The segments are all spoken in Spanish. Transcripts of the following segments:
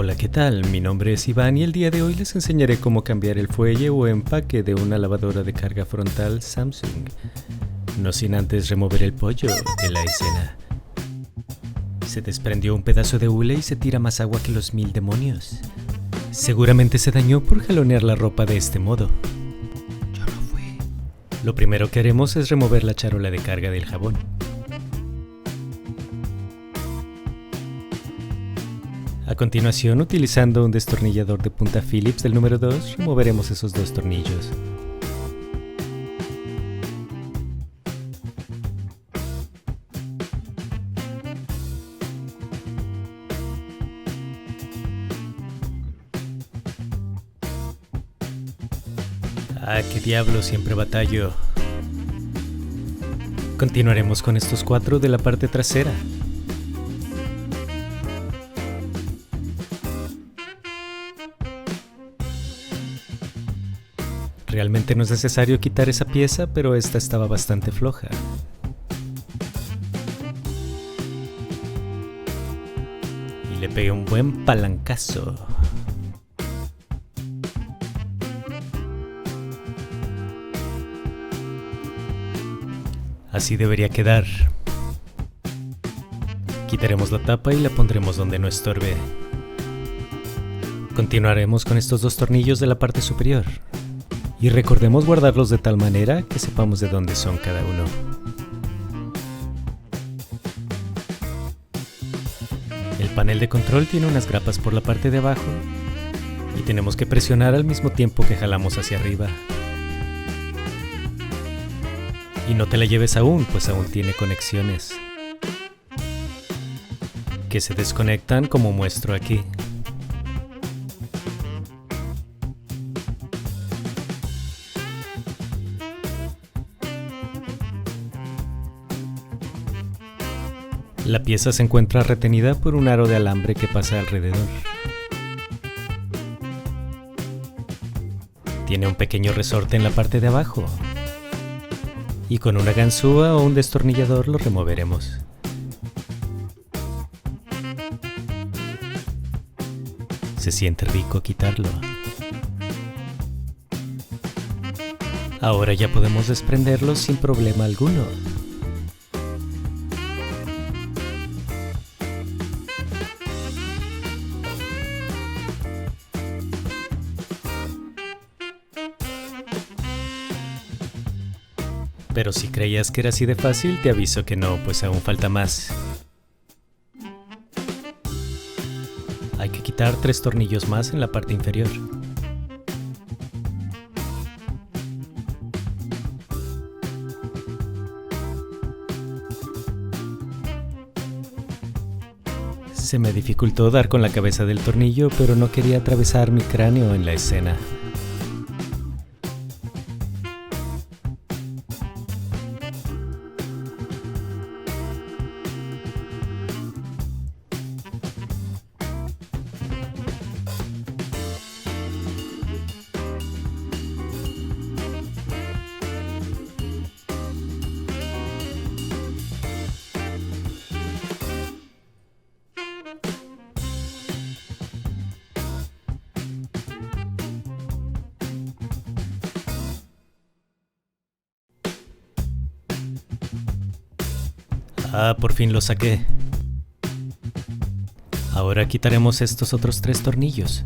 Hola, ¿qué tal? Mi nombre es Iván y el día de hoy les enseñaré cómo cambiar el fuelle o empaque de una lavadora de carga frontal Samsung. No sin antes remover el pollo de la escena. Se desprendió un pedazo de hule y se tira más agua que los 1000 demonios. Seguramente se dañó por jalonear la ropa de este modo. Yo no fui. Lo primero que haremos es remover la charola de carga del jabón. A continuación, utilizando un destornillador de punta Phillips del número 2, removeremos esos dos tornillos. Ah, qué diablo, siempre batallo. Continuaremos con estos 4 de la parte trasera. Realmente no es necesario quitar esa pieza, pero esta estaba bastante floja. Y le pegué un buen palancazo. Así debería quedar. Quitaremos la tapa y la pondremos donde no estorbe. Continuaremos con estos 2 tornillos de la parte superior. Y recordemos guardarlos de tal manera que sepamos de dónde son cada uno. El panel de control tiene unas grapas por la parte de abajo y tenemos que presionar al mismo tiempo que jalamos hacia arriba. Y no te la lleves aún, pues aún tiene conexiones que se desconectan como muestro aquí. La pieza se encuentra retenida por un aro de alambre que pasa alrededor. Tiene un pequeño resorte en la parte de abajo. Y con una ganzúa o un destornillador lo removeremos. Se siente rico quitarlo. Ahora ya podemos desprenderlo sin problema alguno. Pero si creías que era así de fácil, te aviso que no, pues aún falta más. Hay que quitar 3 tornillos más en la parte inferior. Se me dificultó dar con la cabeza del tornillo, pero no quería atravesar mi cráneo en la escena. Ah, por fin lo saqué. Ahora quitaremos estos otros 3 tornillos.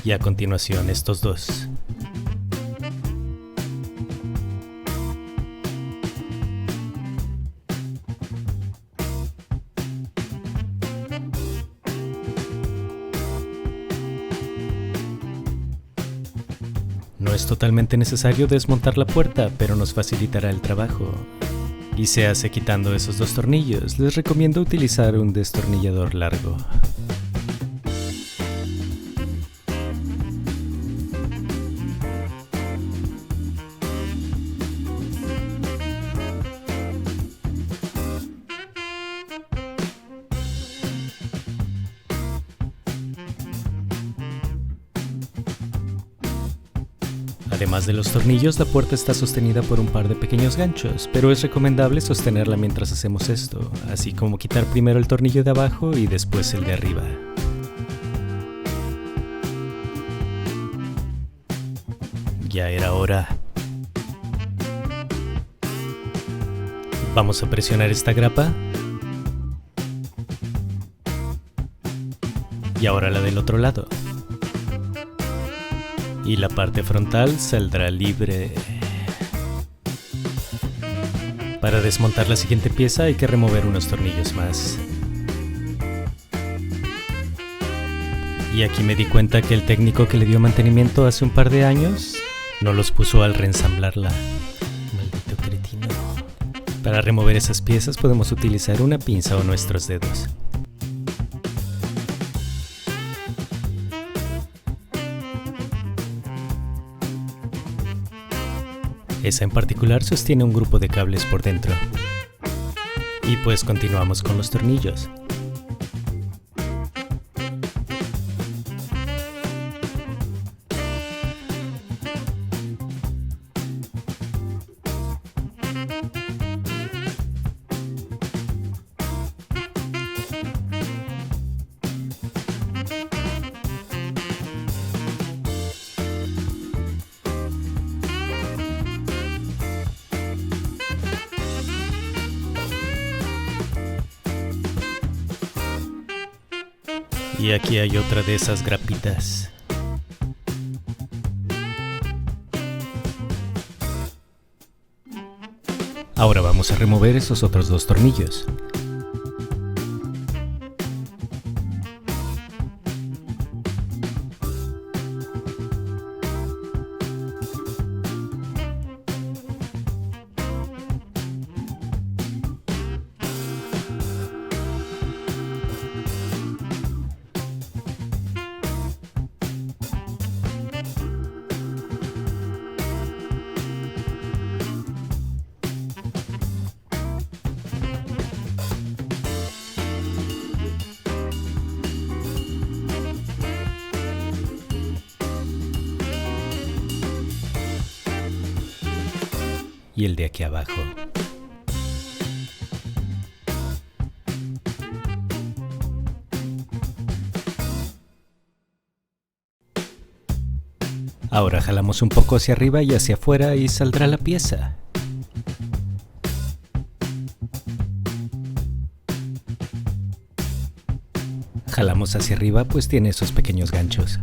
Y a continuación estos 2. No es totalmente necesario desmontar la puerta, pero nos facilitará el trabajo. Y se hace quitando esos 2 tornillos. Les recomiendo utilizar un destornillador largo. Además de los tornillos, la puerta está sostenida por un par de pequeños ganchos, pero es recomendable sostenerla mientras hacemos esto, así como quitar primero el tornillo de abajo y después el de arriba. Ya era hora. Vamos a presionar esta grapa. Y ahora la del otro lado. Y la parte frontal saldrá libre. Para desmontar la siguiente pieza hay que remover unos tornillos más. Y aquí me di cuenta que el técnico que le dio mantenimiento hace un par de años no los puso al reensamblarla. Maldito cretino. Para remover esas piezas podemos utilizar una pinza o nuestros dedos. Esa en particular sostiene un grupo de cables por dentro. Y pues continuamos con los tornillos. Y aquí hay otra de esas grapitas. Ahora vamos a remover esos otros dos tornillos. Y el de aquí abajo. Ahora jalamos un poco hacia arriba y hacia afuera y saldrá la pieza. Jalamos hacia arriba pues tiene esos pequeños ganchos.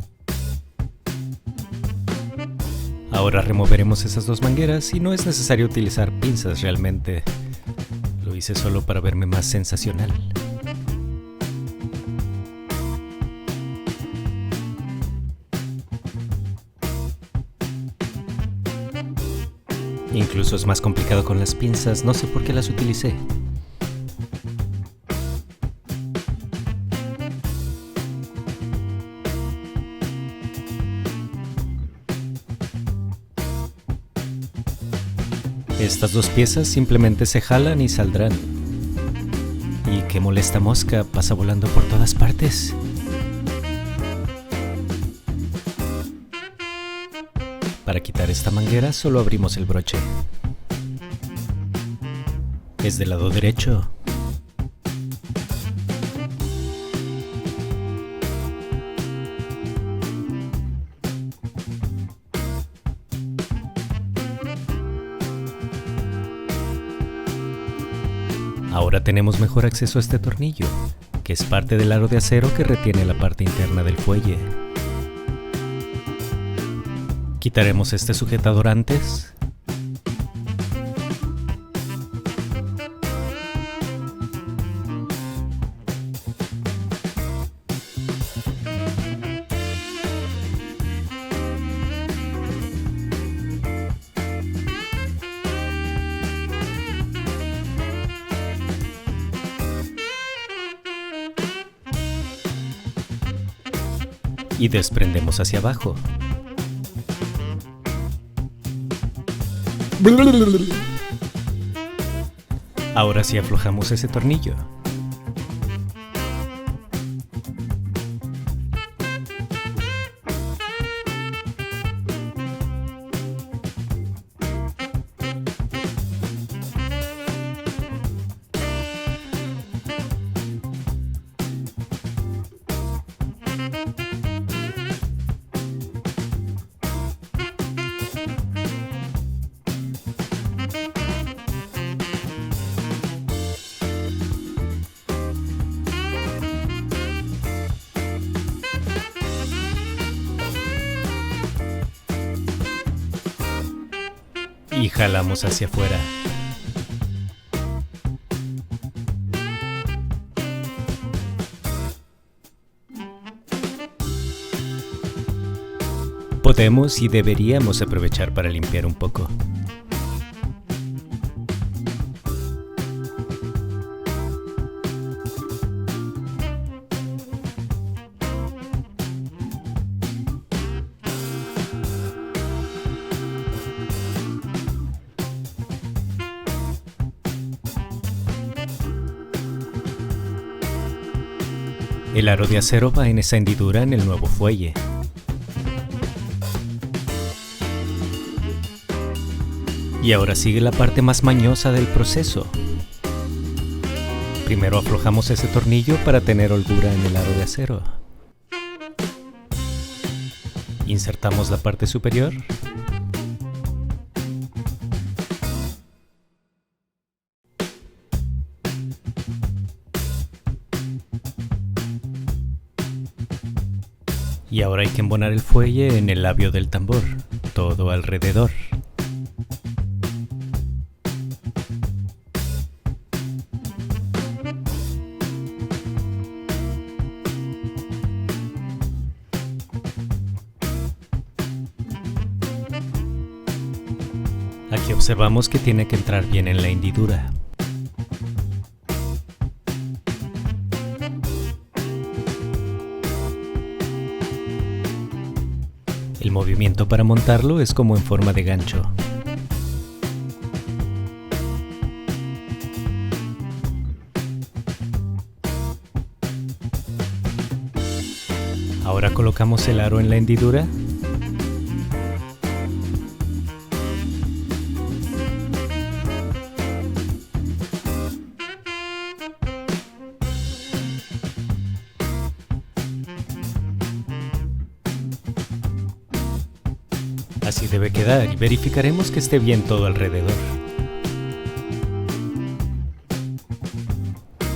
Ahora removeremos esas dos mangueras y no es necesario utilizar pinzas realmente. Lo hice solo para verme más sensacional. Incluso es más complicado con las pinzas, no sé por qué las utilicé. Estas dos piezas simplemente se jalan y saldrán. Y qué molesta mosca, pasa volando por todas partes. Para quitar esta manguera solo abrimos el broche. Es del lado derecho. Ahora tenemos mejor acceso a este tornillo, que es parte del aro de acero que retiene la parte interna del fuelle. Quitaremos este sujetador antes. Y desprendemos hacia abajo. Ahora sí aflojamos ese tornillo. y jalamos hacia afuera. Podemos y deberíamos aprovechar para limpiar un poco. El aro de acero va en esa hendidura en el nuevo fuelle. Y ahora sigue la parte más mañosa del proceso. Primero aflojamos ese tornillo para tener holgura en el aro de acero. Insertamos la parte superior. Y ahora hay que embonar el fuelle en el labio del tambor, todo alrededor. Aquí observamos que tiene que entrar bien en la hendidura. El movimiento para montarlo es como en forma de gancho. Ahora colocamos el aro en la hendidura. Así debe quedar y verificaremos que esté bien todo alrededor.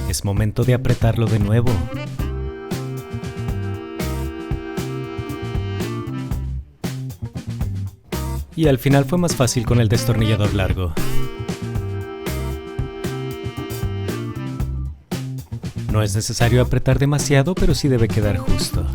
Es momento de apretarlo de nuevo. Y al final fue más fácil con el destornillador largo. No es necesario apretar demasiado, pero sí debe quedar justo.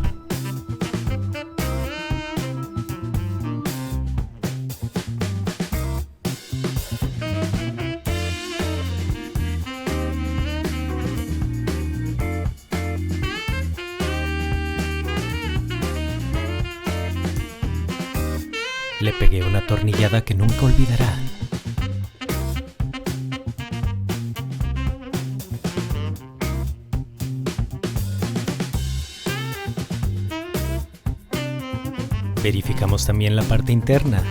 Le pegué una atornillada que nunca olvidará. Verificamos también la parte interna.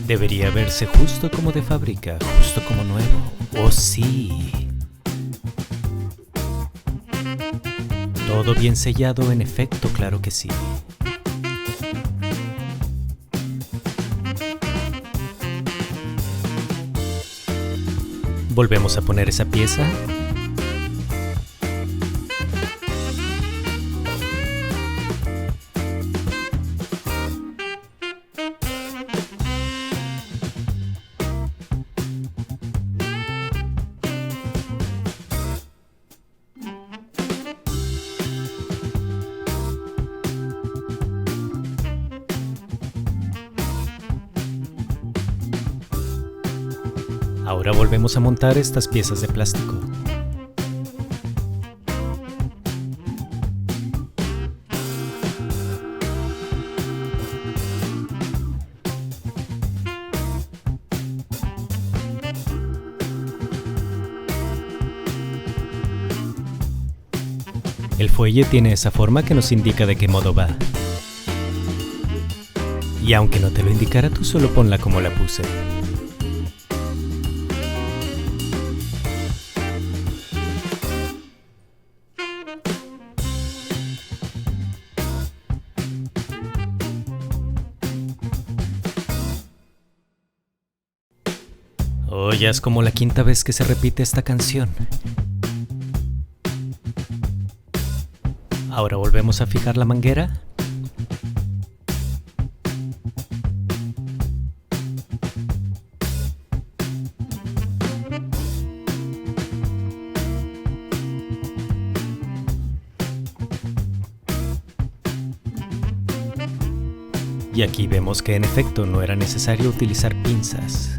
Debería verse justo como de fábrica, justo como nuevo. ¡Oh, sí! Todo bien sellado, en efecto, claro que sí. Volvemos a poner esa pieza. Ahora volvemos a montar estas piezas de plástico. El fuelle tiene esa forma que nos indica de qué modo va. Y aunque no te lo indicara, tú solo ponla como la puse. Oh, ya es como la quinta vez que se repite esta canción. Ahora volvemos a fijar la manguera. Y aquí vemos que en efecto no era necesario utilizar pinzas.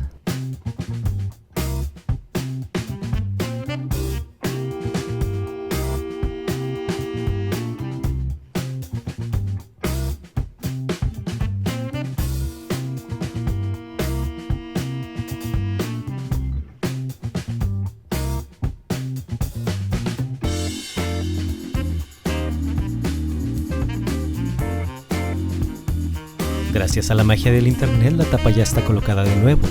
Gracias a la magia del internet, la tapa ya está colocada de nuevo.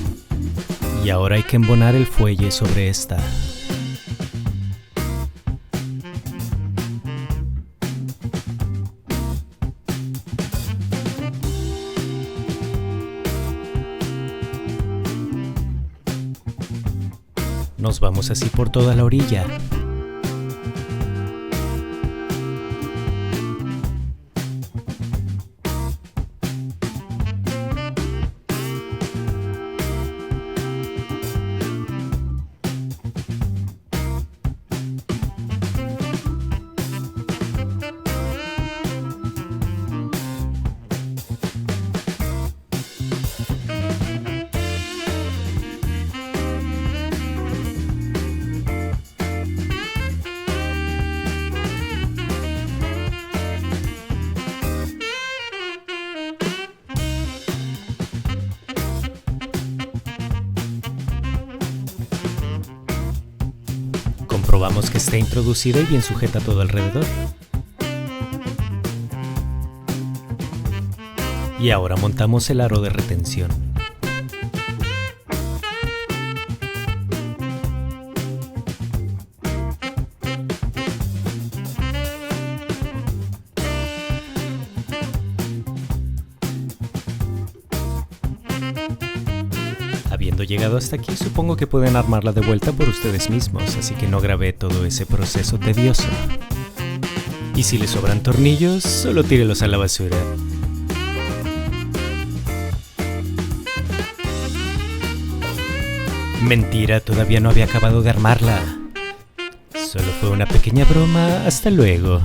Y ahora hay que embonar el fuelle sobre esta. Nos vamos así por toda la orilla. Comprobamos que esté introducida y bien sujeta a todo alrededor. Y ahora montamos el aro de retención. Habiendo llegado hasta aquí, supongo que pueden armarla de vuelta por ustedes mismos, así que no grabé todo ese proceso tedioso. Y si les sobran tornillos, solo tírelos a la basura. Mentira, todavía no había acabado de armarla. Solo fue una pequeña broma, hasta luego.